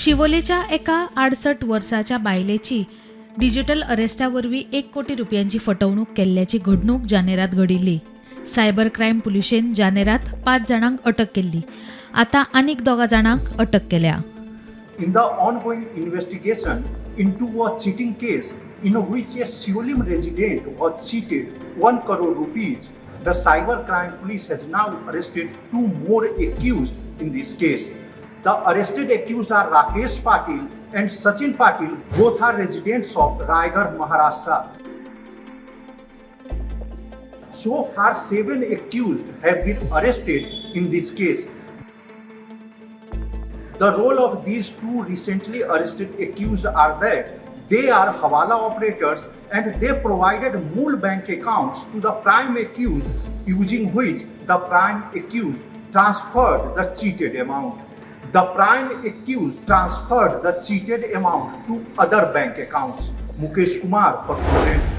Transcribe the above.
शिवोलेच्या एका 68 वर्साच्या बायलेची डिजिटल अरेस्टावरवीं 1 कोटी रुपयांची फटवणूक केल्ल्याची घडणूक जानेरात घडिल्ली. सायबर क्रायम पुलिशेन जानेरात 5 जाणांक अटक केल्ली. आतां आनीक 2 जाणांक अटक केल्या. In the ongoing investigation into a cheating case in which a Siolim resident was cheated 1 crore rupees, the cybercrime police has now arrested 2 more accused in this case. The arrested accused are Rakesh Patil and Sachin Patil, both are residents of Raigad, Maharashtra. So far, 7 accused have been arrested in this case. The role of these 2 recently arrested accused are that they are Hawala operators and they provided Mool bank accounts to the prime accused, using which the prime accused transferred the cheated amount. The prime accused transferred the cheated amount to other bank accounts. Mukesh Kumar for Prudent.